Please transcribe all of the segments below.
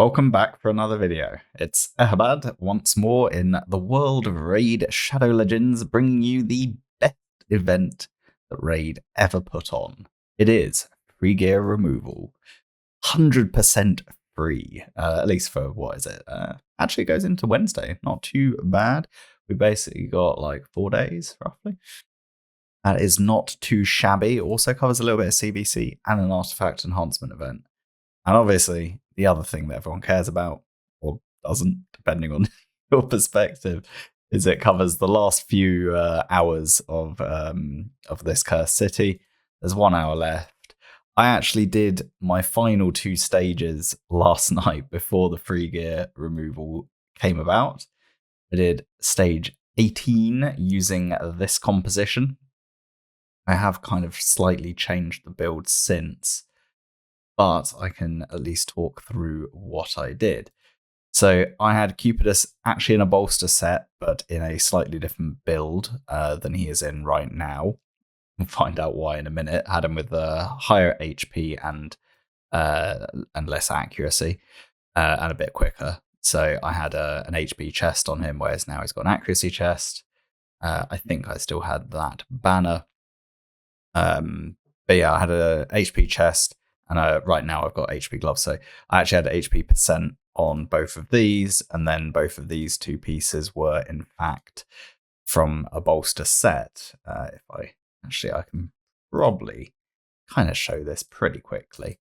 Welcome back for another video. It's Eharbad once more in the world of Raid Shadow Legends, bringing you the best event that Raid ever put on. It is free gear removal. 100% free, at least for, what is it? Actually goes into Wednesday, not too bad. We basically got like 4 days, roughly. That is not too shabby. Also covers a little bit of CBC and an artifact enhancement event. And obviously, the other thing that everyone cares about, or doesn't, depending on your perspective, is it covers the last few hours of this cursed city. There's 1 hour left. I actually did my final 2 stages last night before the free gear removal came about. I did stage 18 using this composition. I have kind of slightly changed the build since, but I can at least talk through what I did. So I had Cupidus actually in a bolster set, but in a slightly different build than he is in right now. We'll find out why in a minute. Had him with a higher HP and less accuracy and a bit quicker. So I had an HP chest on him, whereas now he's got an accuracy chest. I think I still had that banner. But yeah, I had a HP chest. And right now I've got HP gloves. So I actually had HP percent on both of these. And then both of these 2 pieces were, in fact, from a bolster set. I can probably kind of show this pretty quickly.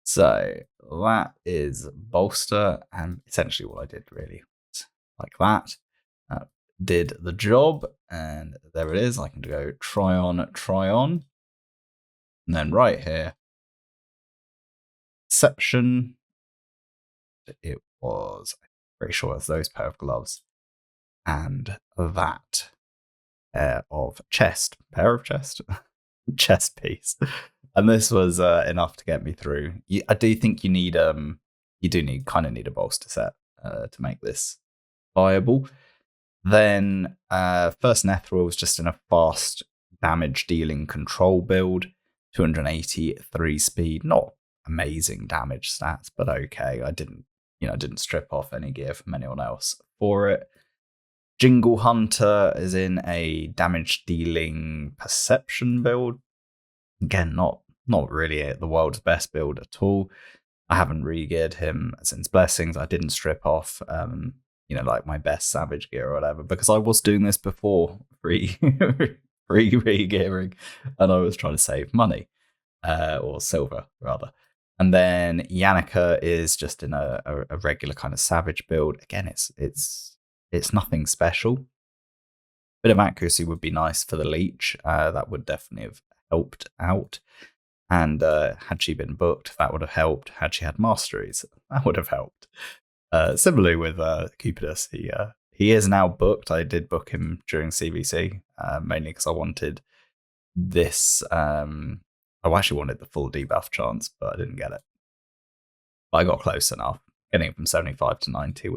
So that is bolster. And essentially what I did really like that. Did the job. And there it is. I can go try on. And then right here. Exception. It was, I'm pretty sure it's those pair of gloves and that pair of chest piece, and this was enough to get me through. I do think you need a bolster set to make this viable. Then first Nethril was just in a fast damage dealing control build, 283 speed, not amazing damage stats, but okay. I didn't strip off any gear from anyone else for it. Jingle Hunter is in a damage dealing perception build. Again, not really the world's best build at all. I haven't re-geared him since Blessings. I didn't strip off like my best Savage gear or whatever, because I was doing this before free re-gearing, and I was trying to save money. Or silver, rather. And then Yannicka is just in a regular kind of Savage build. Again, it's nothing special. Bit of accuracy would be nice for the Leech. That would definitely have helped out. And had she been booked, that would have helped. Had she had Masteries, that would have helped. Similarly with Cupidus, he is now booked. I did book him during CVC, mainly because I wanted this... I actually wanted the full debuff chance, but I didn't get it. But I got close enough. Getting it from 75 to 90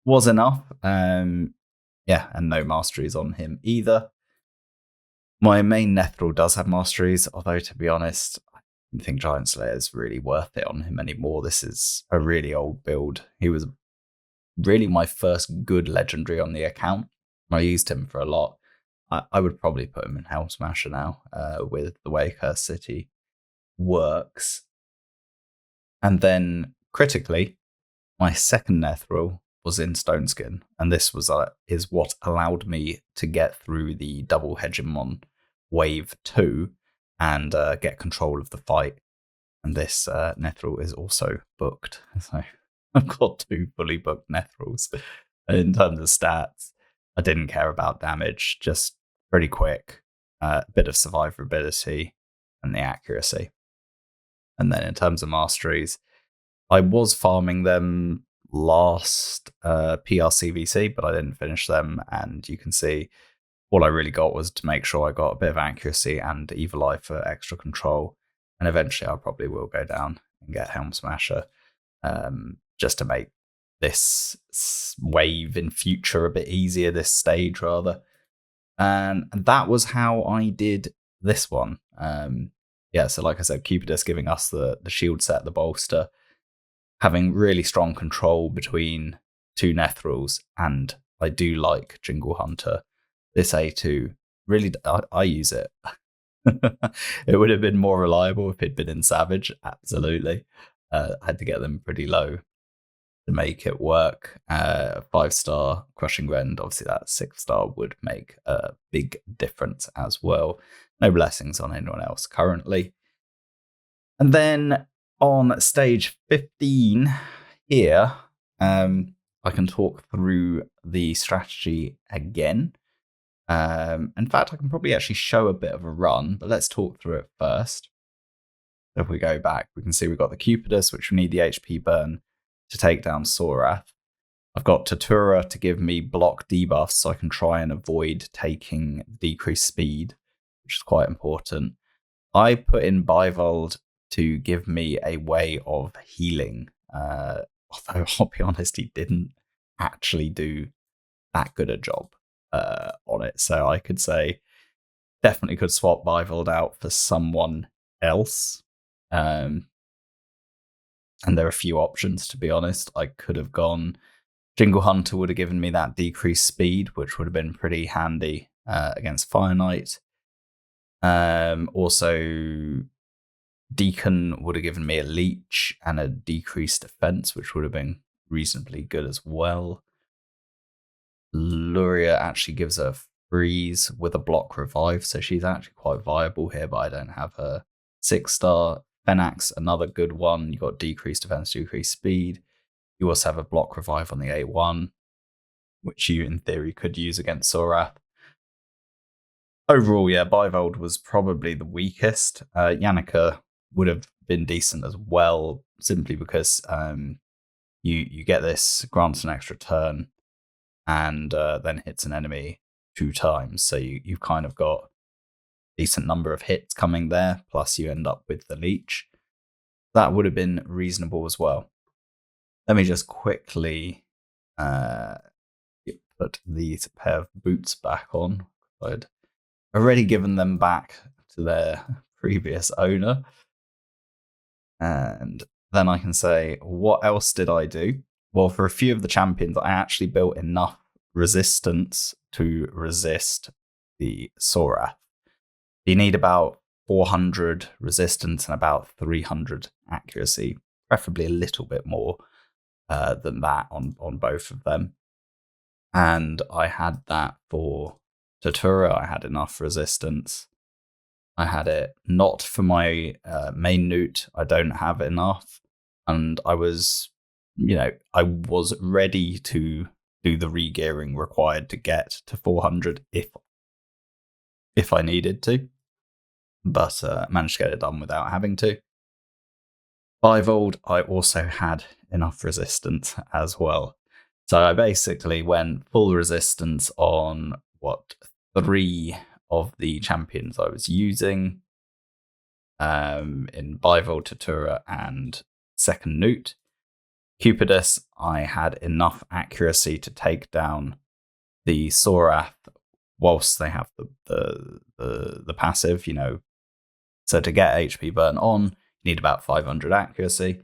was enough. And no masteries on him either. My main Nethril does have masteries, although to be honest, I don't think Giant Slayer is really worth it on him anymore. This is a really old build. He was really my first good legendary on the account. I used him for a lot. I would probably put him in Helm Smasher now, with the way Cursed City works. And then, critically, my second Nethril was in Stoneskin, and this is what allowed me to get through the double Hegemon Wave 2 and get control of the fight. And this Nethril is also booked, so I've got 2 fully booked Nethrils. In terms of stats, I didn't care about damage, just pretty quick, a bit of survivability, and the accuracy. And then in terms of masteries, I was farming them last PRCVC, but I didn't finish them. And you can see all I really got was to make sure I got a bit of accuracy and Evil Eye for extra control. And eventually I probably will go down and get Helm Smasher, just to make this wave in future a bit easier, this stage rather. And that was how I did this one. So like I said, Cupidus giving us the shield set, the bolster. having really strong control between two Nethrils, and I do like Jingle Hunter. This A2, really, I use it. It would have been more reliable if it'd been in Savage, absolutely. I had to get them pretty low to make it work. 5-star Crushing Rend, obviously that 6-star would make a big difference as well. No blessings on anyone else currently. And then on stage 15 here, I can talk through the strategy again. In fact, I can probably actually show a bit of a run, but let's talk through it first. If we go back, we can see we've got the Cupidus, which we need the HP burn to take down Sorath. I've got Tatura to give me block debuffs so I can try and avoid taking decreased speed, which is quite important. I put in Bivold to give me a way of healing, although I'll be honest, he didn't actually do that good a job on it. So I could say definitely could swap Bivold out for someone else. And there are a few options, to be honest. I could have gone Jingle Hunter, would have given me that decreased speed, which would have been pretty handy against Fire Knight. Also, Deacon would have given me a leech and a decreased defense, which would have been reasonably good as well. Luria actually gives her freeze with a block revive, so she's actually quite viable here, but I don't have her 6-star. Fenax, another good one. You got decreased defense, decreased speed. You also have a block revive on the A1, which you in theory could use against Sorath. Overall, yeah, Bivold was probably the weakest. Yannicka would have been decent as well, simply because you get this, grants an extra turn, and then hits an enemy 2 times. So you've kind of got decent number of hits coming there, plus you end up with the leech. That would have been reasonable as well. Let me just quickly put these pair of boots back on. I'd already given them back to their previous owner. And then I can say, what else did I do? Well, for a few of the champions, I actually built enough resistance to resist the Sorath. You need about 400 resistance and about 300 accuracy, preferably a little bit more than that on both of them. And I had that for Tatura. I had enough resistance. I had it not for my main newt. I don't have enough. And I was ready to do the regearing required to get to 400 if I needed to. But managed to get it done without having to. Bivold, I also had enough resistance as well. So I basically went full resistance on 3 of the champions I was using in Bivold, Tatura, and second newt. Cupidus, I had enough accuracy to take down the Sorath whilst they have the passive, So to get HP burn on, you need about 500 accuracy.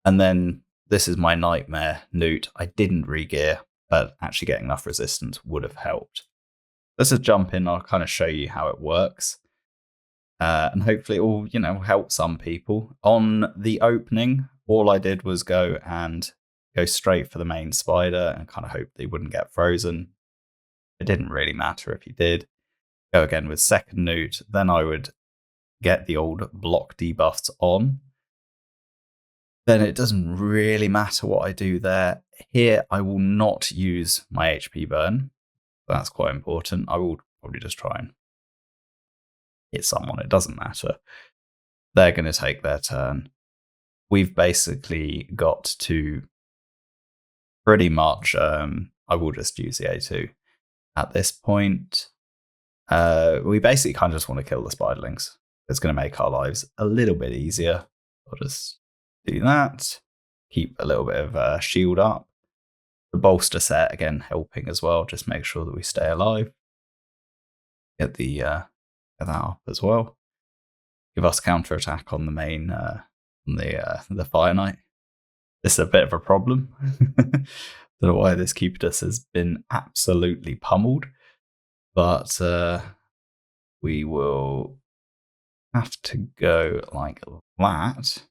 And then this is my nightmare newt. I didn't regear, but actually getting enough resistance would have helped. Let's just jump in. I'll kind of show you how it works. And hopefully it will, help some people. On the opening, all I did was go straight for the main spider and kind of hope they wouldn't get frozen. It didn't really matter if you did. Go again with second newt. Then I would get the old block debuffs on. Then it doesn't really matter what I do there. Here, I will not use my HP burn. That's quite important. I will probably just try and hit someone. It doesn't matter. They're going to take their turn. We've basically got to pretty much, I will just use the A2 at this point. We basically kind of just want to kill the spiderlings. It's going to make our lives a little bit easier. I'll just do that. Keep a little bit of shield up. The bolster set, again, helping as well. Just make sure that we stay alive. Get that up as well. Give us counterattack on the main, on the Fire Knight. This is a bit of a problem. Don't know why this Cupidus has been absolutely pummeled, but we will have to go like that.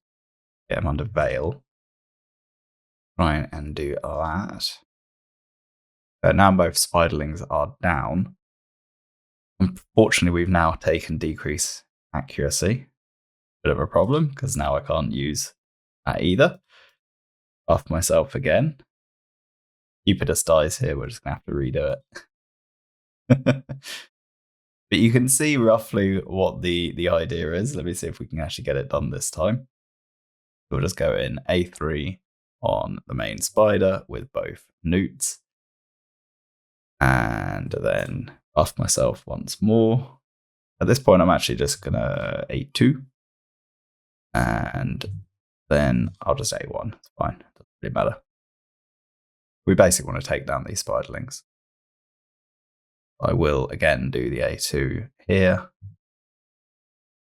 Get him under veil. Try and do that. But now both spiderlings are down. Unfortunately, we've now taken decrease accuracy. Bit of a problem, because now I can't use that either. Buff myself again. Cupidus dies here, we're just going to have to redo it. But you can see roughly what the idea is. Let me see if we can actually get it done this time. We'll just go in A3 on the main spider with both newts. And then buff myself once more. At this point, I'm actually just going to A2. And then I'll just A1. It's fine. Doesn't really matter. We basically want to take down these spiderlings. I will again do the A2 here.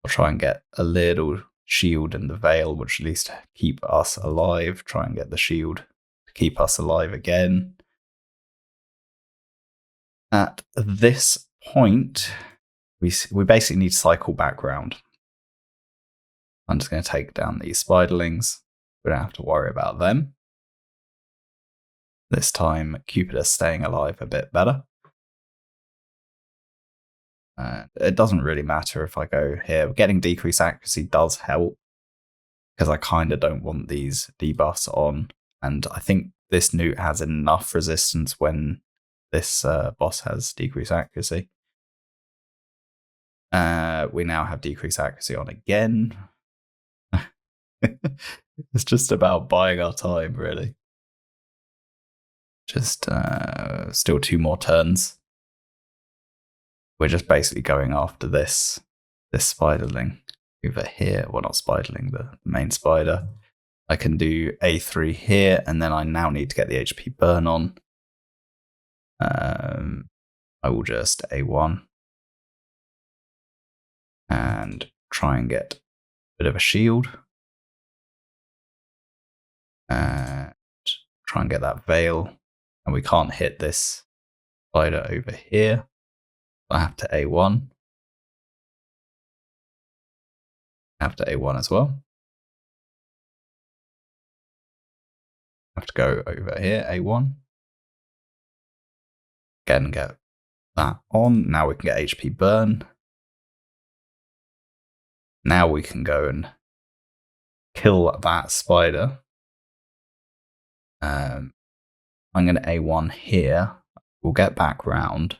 I'll try and get a little shield in the veil, which at least keep us alive. Try and get the shield to keep us alive again. At this point, we basically need to cycle back round. I'm just going to take down these spiderlings. We don't have to worry about them. This time, Cupidus staying alive a bit better. It doesn't really matter if I go here. Getting decreased accuracy does help, because I kind of don't want these debuffs on. And I think this newt has enough resistance when this boss has decreased accuracy. We now have decreased accuracy on again. It's just about buying our time, really. Just still 2 more turns. We're just basically going after this spiderling over here. Well, not spiderling, the main spider. I can do A3 here, and then I now need to get the HP burn on. I will just A1 and try and get a bit of a shield. And try and get that veil. And we can't hit this spider over here. I have to A1. I have to A1 as well. I have to go over here, A1. Again, get that on. Now we can get HP burn. Now we can go and kill that spider. I'm going to A1 here. We'll get back round.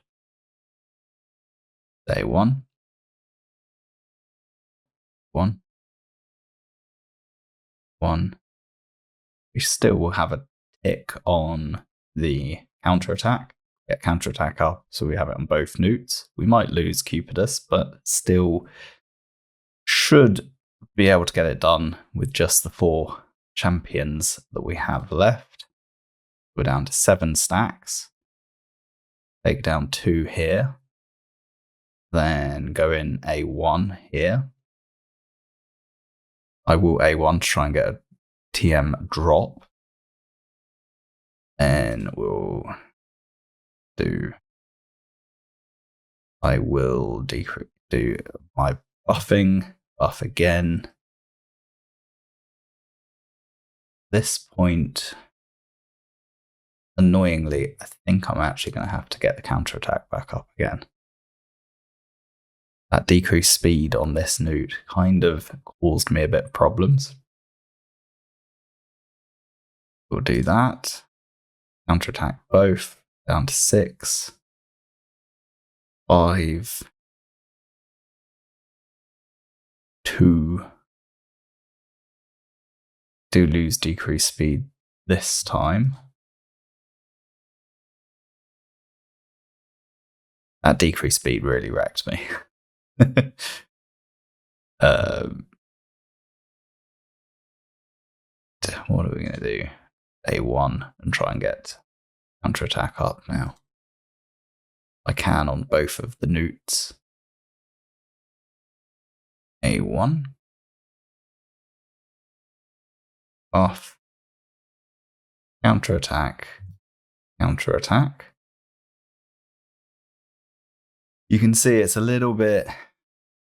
A1. 1. 1. We still will have a tick on the counterattack. Get counterattack up, so we have it on both newts. We might lose Cupidus, but still should be able to get it done with just the 4 champions that we have left. We're down to 7 stacks. Take down 2 here. Then go in A1 here. I will A1 to try and get a TM drop. And we'll do... I will do my buffing. Buff again. This point, annoyingly, I think I'm actually going to have to get the counterattack back up again. That decreased speed on this newt kind of caused me a bit of problems. We'll do that. Counterattack both. Down to 6. 5. 2. Do lose decreased speed this time. That decreased speed really wrecked me. What are we going to do? A1 and try and get counterattack up now. I can on both of the newts. A1. Off. Counterattack. Counterattack. You can see it's a little bit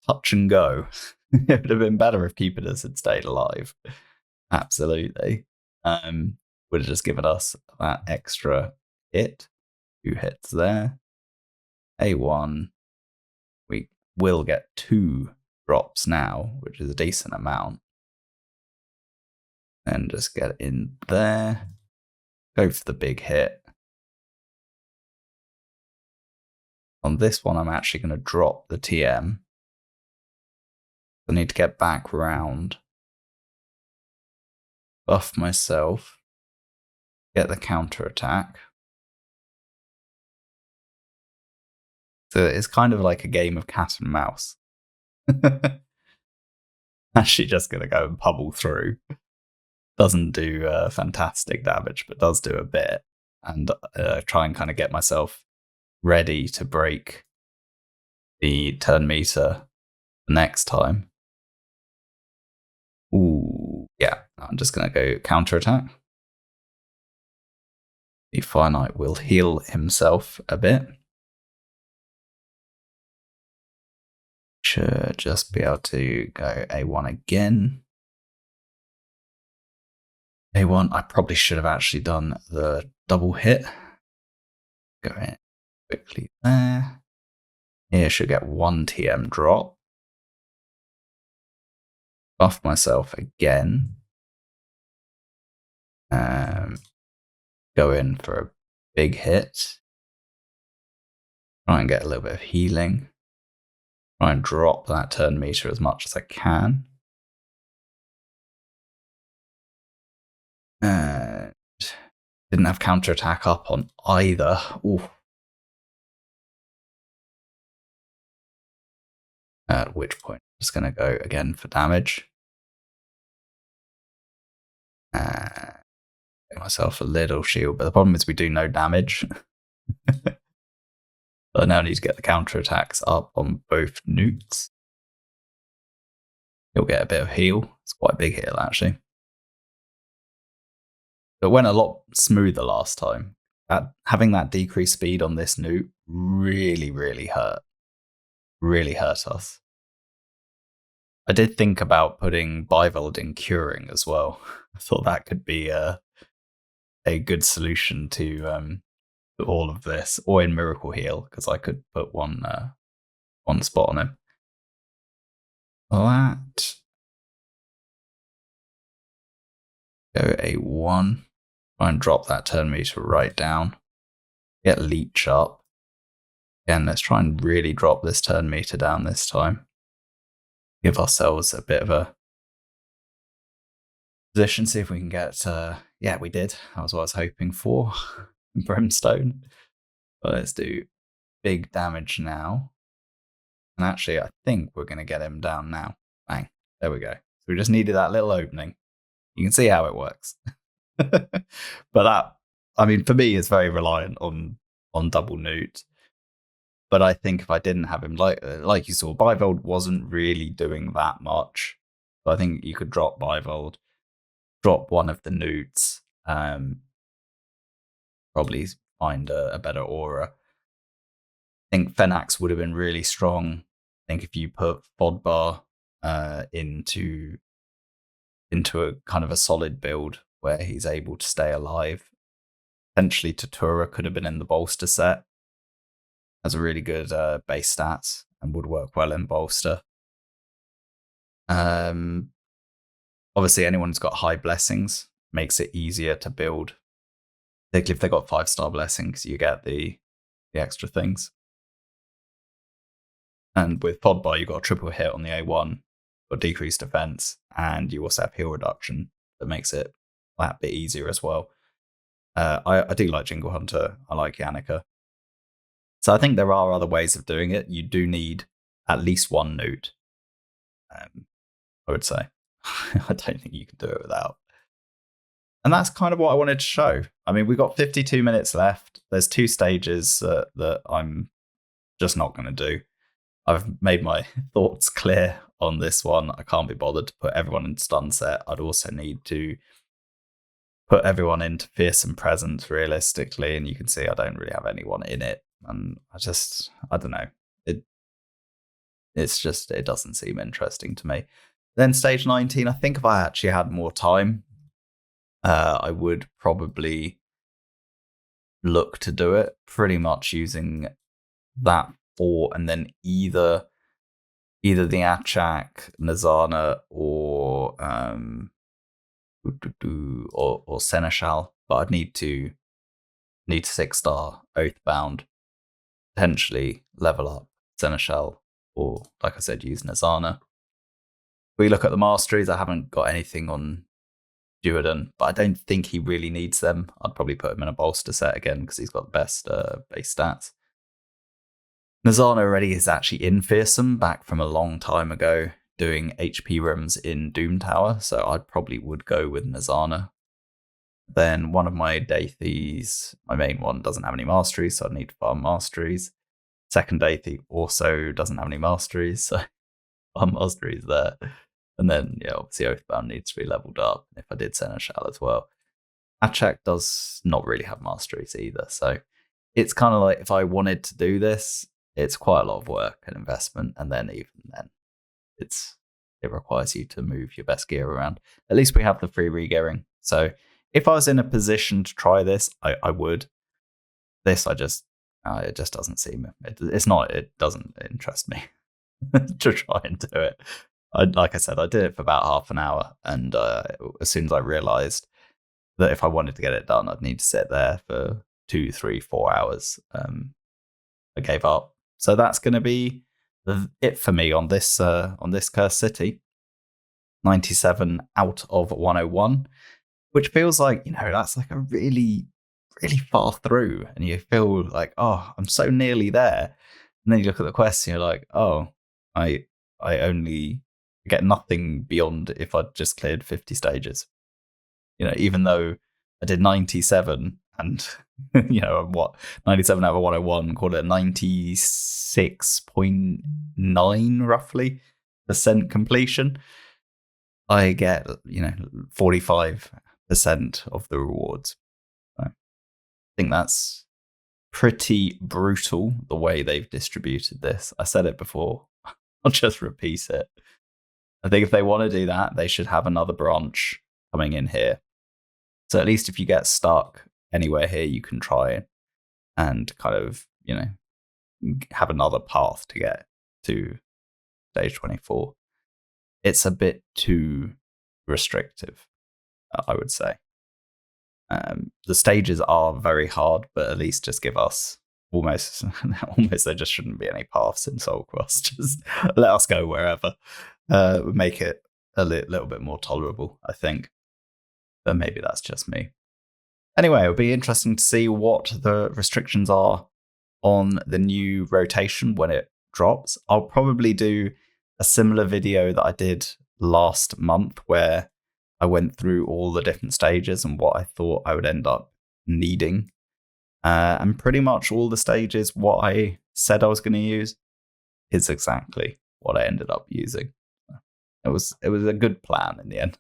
touch and go. It would have been better if Cupidus had stayed alive. Absolutely. Would have just given us that extra hit. 2 hits there. A1. We will get 2 drops now, which is a decent amount. And just get in there. Go for the big hit. On this one, I'm actually going to drop the TM. I need to get back round. Buff myself. Get the counter attack. So it's kind of like a game of cat and mouse. Actually just going to go and pummel through. Doesn't do fantastic damage, but does do a bit. And try and kind of get myself ready to break the turn meter the next time. Ooh, yeah. I'm just going to go counter attack. The Finite will heal himself a bit. Should just be able to go A1 again. A1, I probably should have actually done the double hit. Go in quickly there. Here should get 1 TM drop. Buff myself again. Go in for a big hit. Try and get a little bit of healing. Try and drop that turn meter as much as I can. And didn't have counterattack up on either. Ooh. At which point I'm just going to go again for damage. Get myself a little shield, but the problem is we do no damage. I now need to get the counterattacks up on both newts. You'll get a bit of heal. It's quite a big heal, actually. It went a lot smoother last time. Having that decreased speed on this newt really, really hurt. Really hurt us. I did think about putting Bivold in curing as well. I thought that could be a good solution to all of this, or in Miracle Heal, because I could put one spot on him. That. Go A1. Try and drop that turn meter right down. Get Leech up. Again, let's try and really drop this turn meter down this time. Give ourselves a bit of a position, see if we can get... yeah, we did. That was what I was hoping for. Brimstone. But let's do big damage now. And actually, I think we're going to get him down now. Bang. There we go. So we just needed that little opening. You can see how it works. But that, I mean, for me, is very reliant on double newt. But I think if I didn't have him, like you saw, Bivold wasn't really doing that much. So I think you could drop Bivold, drop one of the newts, probably find a better aura. I think Phenax would have been really strong. I think if you put Fodbar into a kind of a solid build where he's able to stay alive, potentially Tatura could have been in the bolster set. Has a really good base stats and would work well in bolster. Obviously, anyone who's got high blessings makes it easier to build. Particularly if they've got 5-star blessings, you get the extra things. And with Fodbar, you've got a triple hit on the A1, got decreased defense, and you also have heal reduction that makes it that bit easier as well. I do like Jingle Hunter. I like Yannicka. So I think there are other ways of doing it. You do need at least one newt, I would say. I don't think you can do it without. And that's kind of what I wanted to show. I mean, we've got 52 minutes left. There's 2 stages that I'm just not going to do. I've made my thoughts clear on this one. I can't be bothered to put everyone in stun set. I'd also need to put everyone into fearsome presence realistically, and you can see I don't really have anyone in it, and I don't know. It doesn't seem interesting to me. Then stage 19, I think if I actually had more time, I would probably look to do it pretty much using that fort, and then either the Achak, Nazana, or Seneschal. But I'd need 6-star Oathbound, potentially level up Seneschal, or like I said, use Nazana. If we look at the masteries, I haven't got anything on Duoden, but I don't think he really needs them. I'd probably put him in a bolster set again because he's got the best base stats. Nazana already is actually in Fearsome, back from a long time ago, doing HP rims in Doom Tower, so I probably would go with Nazana. Then one of my Daithies, my main one, doesn't have any masteries, so I'd need to farm masteries. Second Daithi also doesn't have any masteries, so farm masteries there. And then, obviously Oathbound needs to be leveled up, if I did Seneschal as well. Achak does not really have masteries either, so it's kind of like if I wanted to do this, it's quite a lot of work and investment, and then even then, it requires you to move your best gear around. At least we have the free regearing, so if I was in a position to try this, I would. This, it just doesn't seem, it doesn't interest me to try and do it. Like I said, I did it for about half an hour, and as soon as I realised that if I wanted to get it done, I'd need to sit there for 2, 3, 4 hours, I gave up. So that's going to be it for me on this Cursed City. 97 out of 101, which feels like, that's like a really, really far through, and you feel like, oh, I'm so nearly there. And then you look at the quest and you're like, oh, I only get nothing beyond if I'd just cleared 50 stages. Even though I did 97 and, 97 out of 101, call it 96.9 roughly % completion. I get, 45% of the rewards. So I think that's pretty brutal the way they've distributed this. I said it before. I'll just repeat it. I think if they want to do that, they should have another branch coming in here. So at least if you get stuck anywhere here, you can try and kind of, have another path to get to stage 24. It's a bit too restrictive, I would say. The stages are very hard, but at least just give us almost there just shouldn't be any paths in Soulcross. Just let us go wherever. Make it a little bit more tolerable, I think. But maybe that's just me. Anyway, it'll be interesting to see what the restrictions are on the new rotation when it drops. I'll probably do a similar video that I did last month where I went through all the different stages and what I thought I would end up needing. And pretty much all the stages, what I said I was going to use is exactly what I ended up using. It was a good plan in the end.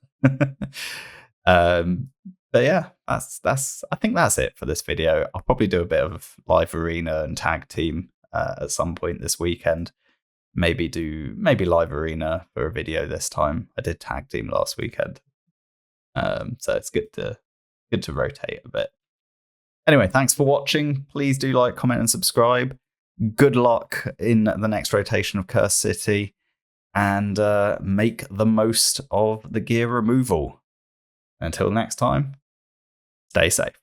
But yeah, that's I think that's it for this video. I'll probably do a bit of live arena and tag team at some point this weekend. Maybe live arena for a video this time. I did tag team last weekend, so it's good to rotate a bit. Anyway, thanks for watching. Please do like, comment, and subscribe. Good luck in the next rotation of Cursed City, and make the most of the gear removal. Until next time, stay safe.